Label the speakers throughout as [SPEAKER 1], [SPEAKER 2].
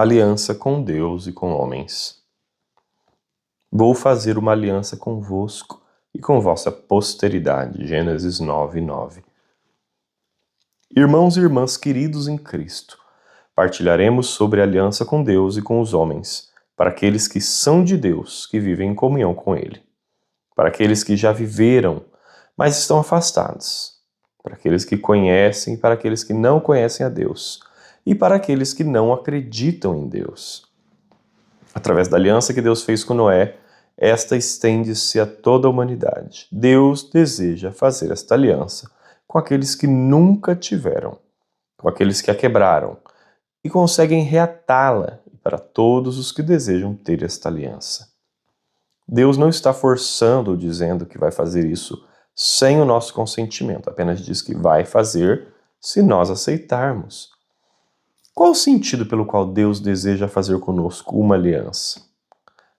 [SPEAKER 1] aliança com Deus e com homens. Vou fazer uma aliança convosco e com vossa posteridade. Gênesis 9:9. Irmãos e irmãs queridos em Cristo, partilharemos sobre a aliança com Deus e com os homens, para aqueles que são de Deus, que vivem em comunhão com Ele, para aqueles que já viveram, mas estão afastados, para aqueles que conhecem e para aqueles que não conhecem a Deus, e para aqueles que não acreditam em Deus. Através da aliança que Deus fez com Noé, esta estende-se a toda a humanidade. Deus deseja fazer esta aliança com aqueles que nunca tiveram, com aqueles que a quebraram, e conseguem reatá-la para todos os que desejam ter esta aliança. Deus não está forçando ou dizendo que vai fazer isso sem o nosso consentimento, apenas diz que vai fazer se nós aceitarmos. Qual o sentido pelo qual Deus deseja fazer conosco uma aliança?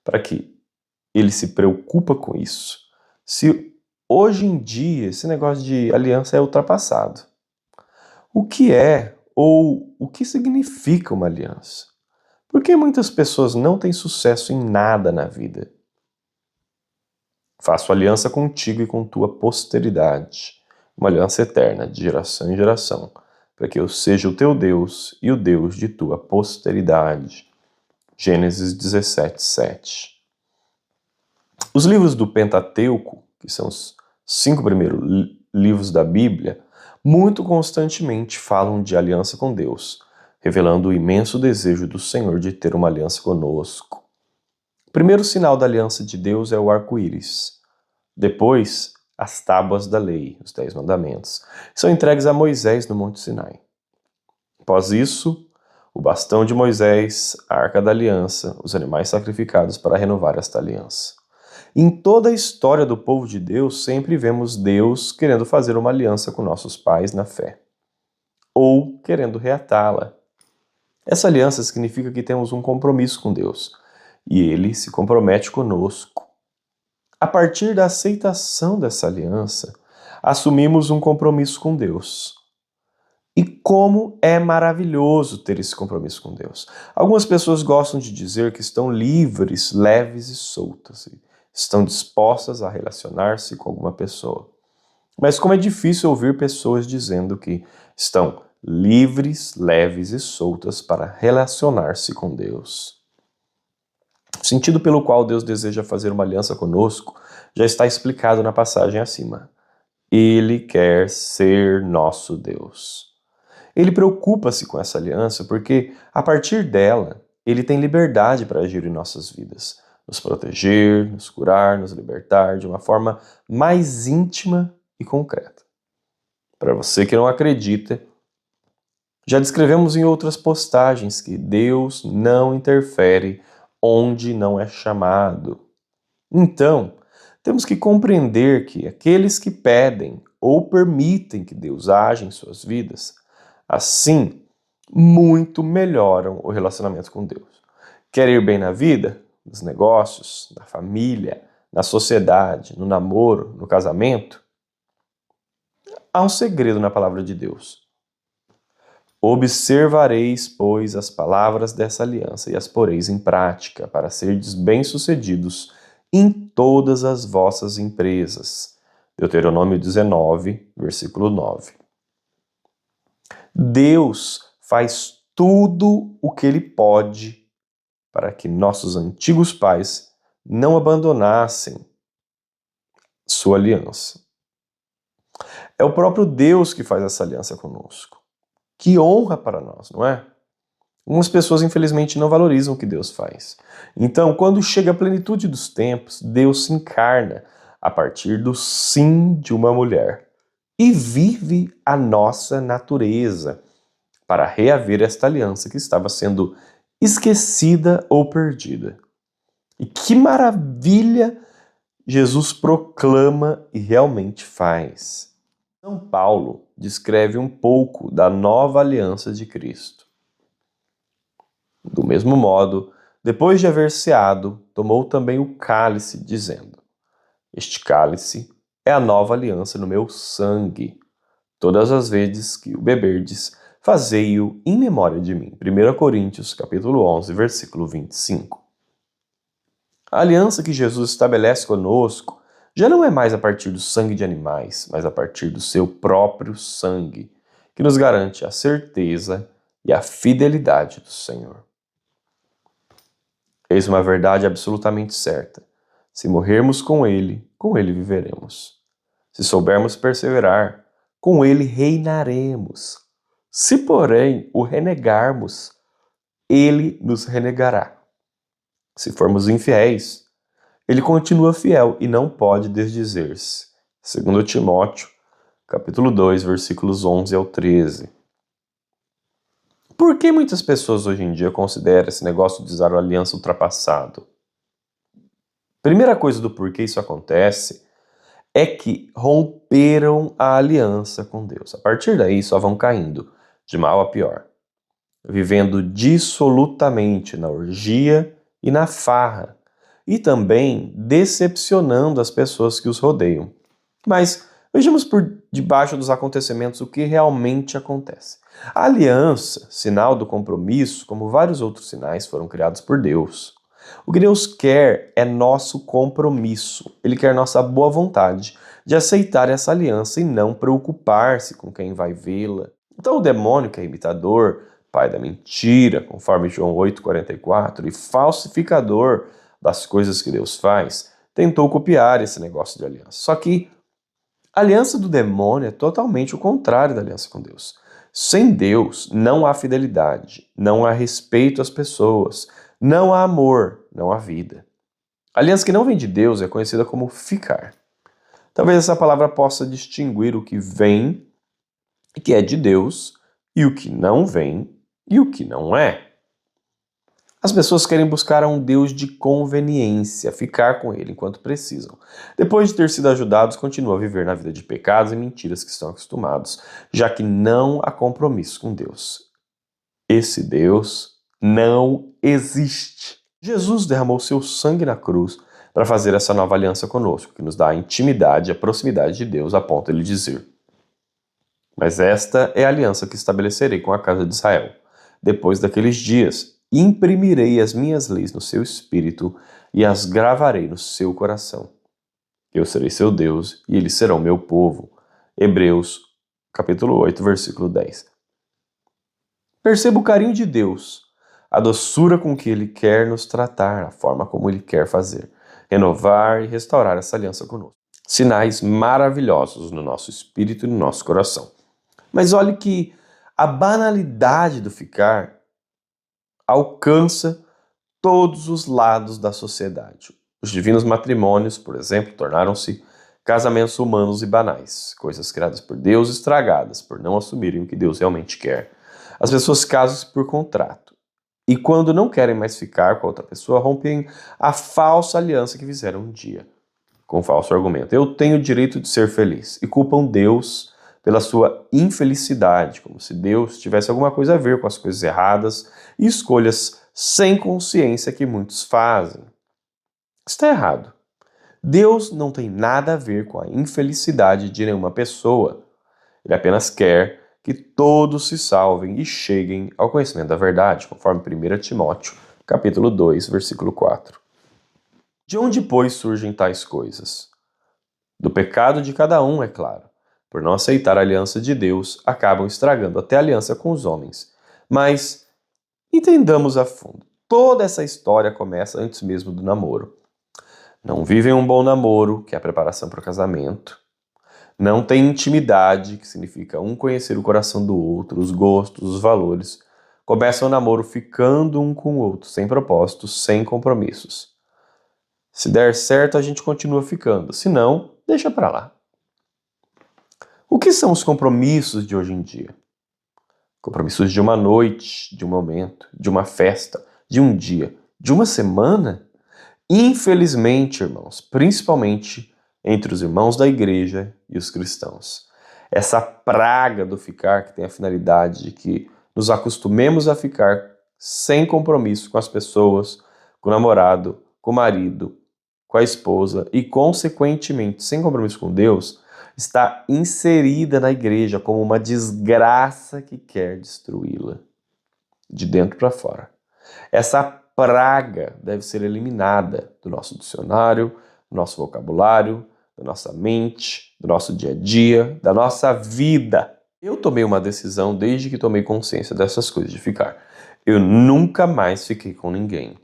[SPEAKER 1] Para que Ele se preocupa com isso. Se hoje em dia esse negócio de aliança é ultrapassado. O que é ou o que significa uma aliança? Por que muitas pessoas não têm sucesso em nada na vida? Faço aliança contigo e com tua posteridade, uma aliança eterna, de geração em geração, para que eu seja o teu Deus e o Deus de tua posteridade. Gênesis 17:7. Os livros do Pentateuco, que são os 5 primeiros livros da Bíblia, muito constantemente falam de aliança com Deus, revelando o imenso desejo do Senhor de ter uma aliança conosco. O primeiro sinal da aliança de Deus é o arco-íris. Depois, as tábuas da lei, os 10 mandamentos, são entregues a Moisés no Monte Sinai. Após isso, o bastão de Moisés, a arca da aliança, os animais sacrificados para renovar esta aliança. Em toda a história do povo de Deus, sempre vemos Deus querendo fazer uma aliança com nossos pais na fé, ou querendo reatá-la. Essa aliança significa que temos um compromisso com Deus, e Ele se compromete conosco. A partir da aceitação dessa aliança, assumimos um compromisso com Deus. E como é maravilhoso ter esse compromisso com Deus. Algumas pessoas gostam de dizer que estão livres, leves e soltas. Estão dispostas a relacionar-se com alguma pessoa. Mas como é difícil ouvir pessoas dizendo que estão livres, leves e soltas para relacionar-se com Deus. O sentido pelo qual Deus deseja fazer uma aliança conosco já está explicado na passagem acima. Ele quer ser nosso Deus. Ele preocupa-se com essa aliança porque, a partir dela, Ele tem liberdade para agir em nossas vidas, nos proteger, nos curar, nos libertar de uma forma mais íntima e concreta. Para você que não acredita, já descrevemos em outras postagens que Deus não interfere onde não é chamado. Então, temos que compreender que aqueles que pedem ou permitem que Deus age em suas vidas, assim, muito melhoram o relacionamento com Deus. Quer ir bem na vida? Nos negócios, na família, na sociedade, no namoro, no casamento? Há um segredo na palavra de Deus. Observareis, pois, as palavras dessa aliança e as poreis em prática, para serdes bem-sucedidos em todas as vossas empresas. Deuteronômio 19, versículo 9. Deus faz tudo o que Ele pode para que nossos antigos pais não abandonassem sua aliança. É o próprio Deus que faz essa aliança conosco. Que honra para nós, não é? Algumas pessoas, infelizmente, não valorizam o que Deus faz. Então, quando chega a plenitude dos tempos, Deus se encarna a partir do sim de uma mulher e vive a nossa natureza para reaver esta aliança que estava sendo esquecida ou perdida. E que maravilha Jesus proclama e realmente faz. São Paulo descreve um pouco da nova aliança de Cristo. Do mesmo modo, depois de haver ceado, tomou também o cálice, dizendo: Este cálice é a nova aliança no meu sangue. Todas as vezes que o beberdes, fazei-o em memória de mim. 1 Coríntios, capítulo 11, versículo 25. A aliança que Jesus estabelece conosco já não é mais a partir do sangue de animais, mas a partir do seu próprio sangue, que nos garante a certeza e a fidelidade do Senhor. Eis uma verdade absolutamente certa. Se morrermos com Ele viveremos. Se soubermos perseverar, com Ele reinaremos. Se, porém, o renegarmos, Ele nos renegará. Se formos infiéis, Ele continua fiel e não pode desdizer-se. 2 Timóteo, capítulo 2, versículos 11 ao 13. Por que muitas pessoas hoje em dia consideram esse negócio de usar a aliança ultrapassado? Primeira coisa do porquê isso acontece é que romperam a aliança com Deus. A partir daí só vão caindo de mal a pior, vivendo dissolutamente na orgia e na farra, e também decepcionando as pessoas que os rodeiam. Mas vejamos por debaixo dos acontecimentos o que realmente acontece. A aliança, sinal do compromisso, como vários outros sinais, foram criados por Deus. O que Deus quer é nosso compromisso. Ele quer nossa boa vontade de aceitar essa aliança e não preocupar-se com quem vai vê-la. Então o demônio, que é imitador, pai da mentira, conforme João 8,44, e falsificador das coisas que Deus faz, tentou copiar esse negócio de aliança. Só que a aliança do demônio é totalmente o contrário da aliança com Deus. Sem Deus não há fidelidade, não há respeito às pessoas, não há amor, não há vida. A aliança que não vem de Deus é conhecida como ficar. Talvez essa palavra possa distinguir o que vem e que é de Deus e o que não vem e o que não é. As pessoas querem buscar um Deus de conveniência, ficar com ele enquanto precisam. Depois de ter sido ajudados, continuam a viver na vida de pecados e mentiras que estão acostumados, já que não há compromisso com Deus. Esse Deus não existe. Jesus derramou seu sangue na cruz para fazer essa nova aliança conosco, que nos dá a intimidade e a proximidade de Deus, a ponto de ele dizer: mas esta é a aliança que estabelecerei com a casa de Israel. Depois daqueles dias, imprimirei as minhas leis no seu espírito e as gravarei no seu coração. Eu serei seu Deus e eles serão meu povo. Hebreus, capítulo 8, versículo 10. Perceba o carinho de Deus, a doçura com que Ele quer nos tratar, a forma como Ele quer fazer, renovar e restaurar essa aliança conosco. Sinais maravilhosos no nosso espírito e no nosso coração. Mas olhe que a banalidade do ficar alcança todos os lados da sociedade. Os divinos matrimônios, por exemplo, tornaram-se casamentos humanos e banais, coisas criadas por Deus estragadas por não assumirem o que Deus realmente quer. As pessoas casam-se por contrato e quando não querem mais ficar com a outra pessoa, rompem a falsa aliança que fizeram um dia, com o falso argumento: eu tenho o direito de ser feliz, e culpam Deus pela sua infelicidade, como se Deus tivesse alguma coisa a ver com as coisas erradas e escolhas sem consciência que muitos fazem. Está errado. Deus não tem nada a ver com a infelicidade de nenhuma pessoa. Ele apenas quer que todos se salvem e cheguem ao conhecimento da verdade, conforme 1 Timóteo, capítulo 2, versículo 4. De onde, pois, surgem tais coisas? Do pecado de cada um, é claro. Por não aceitar a aliança de Deus, acabam estragando até a aliança com os homens. Mas entendamos a fundo. Toda essa história começa antes mesmo do namoro. Não vivem um bom namoro, que é a preparação para o casamento. Não tem intimidade, que significa um conhecer o coração do outro, os gostos, os valores. Começam o namoro ficando um com o outro, sem propósitos, sem compromissos. Se der certo, a gente continua ficando. Se não, deixa pra lá. O que são os compromissos de hoje em dia? Compromissos de uma noite, de um momento, de uma festa, de um dia, de uma semana? Infelizmente, irmãos, principalmente entre os irmãos da igreja e os cristãos. Essa praga do ficar, que tem a finalidade de que nos acostumemos a ficar sem compromisso com as pessoas, com o namorado, com o marido, com a esposa e, consequentemente, sem compromisso com Deus, está inserida na igreja como uma desgraça que quer destruí-la, de dentro para fora. Essa praga deve ser eliminada do nosso dicionário, do nosso vocabulário, da nossa mente, do nosso dia a dia, da nossa vida. Eu tomei uma decisão desde que tomei consciência dessas coisas de ficar. Eu nunca mais fiquei com ninguém.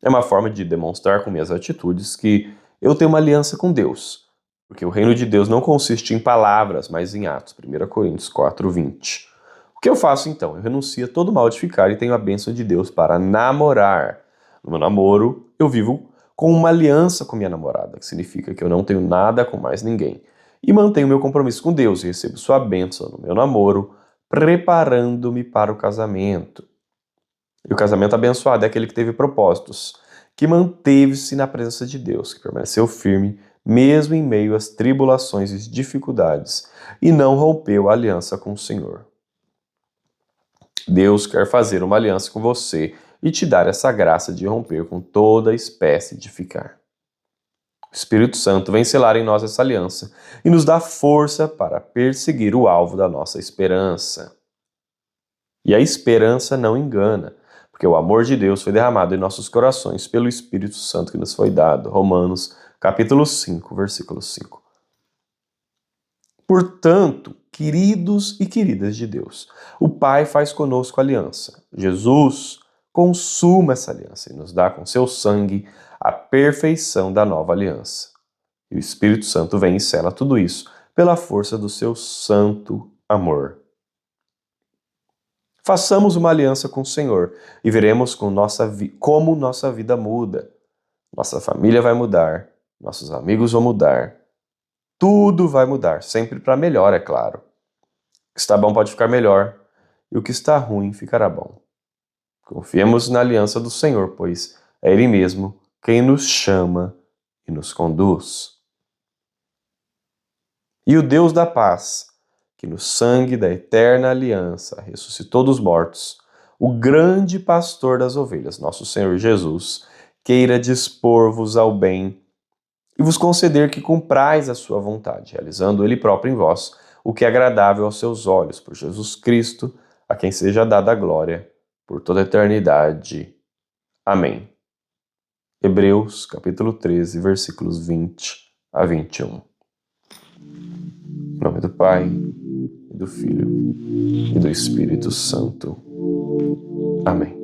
[SPEAKER 1] É uma forma de demonstrar com minhas atitudes que eu tenho uma aliança com Deus. Porque o reino de Deus não consiste em palavras, mas em atos. 1 Coríntios 4:20. O que eu faço então? Eu renuncio a todo mal de ficar e tenho a bênção de Deus para namorar. No meu namoro, eu vivo com uma aliança com minha namorada, que significa que eu não tenho nada com mais ninguém. E mantenho meu compromisso com Deus e recebo sua bênção no meu namoro, preparando-me para o casamento. E o casamento abençoado é aquele que teve propósitos, que manteve-se na presença de Deus, que permaneceu firme, mesmo em meio às tribulações e dificuldades, e não rompeu a aliança com o Senhor. Deus quer fazer uma aliança com você e te dar essa graça de romper com toda espécie de ficar. O Espírito Santo vem selar em nós essa aliança e nos dá força para perseguir o alvo da nossa esperança. E a esperança não engana, porque o amor de Deus foi derramado em nossos corações pelo Espírito Santo que nos foi dado. Romanos, capítulo 5, versículo 5. Portanto, queridos e queridas de Deus, o Pai faz conosco aliança. Jesus consuma essa aliança e nos dá com seu sangue a perfeição da nova aliança. E o Espírito Santo vem e sela tudo isso pela força do seu santo amor. Façamos uma aliança com o Senhor e veremos como nossa vida muda. Nossa família vai mudar, nossos amigos vão mudar, tudo vai mudar, sempre para melhor, é claro. O que está bom pode ficar melhor e o que está ruim ficará bom. Confiemos na aliança do Senhor, pois é Ele mesmo quem nos chama e nos conduz. E o Deus da paz, que no sangue da eterna aliança ressuscitou dos mortos, o grande pastor das ovelhas, nosso Senhor Jesus, queira dispor-vos ao bem e vos conceder que cumprais a sua vontade, realizando Ele próprio em vós o que é agradável aos seus olhos, por Jesus Cristo, a quem seja dada a glória por toda a eternidade. Amém. Hebreus, capítulo 13, versículos 20 a 21. Em nome do Pai, e do Filho, e do Espírito Santo. Amém.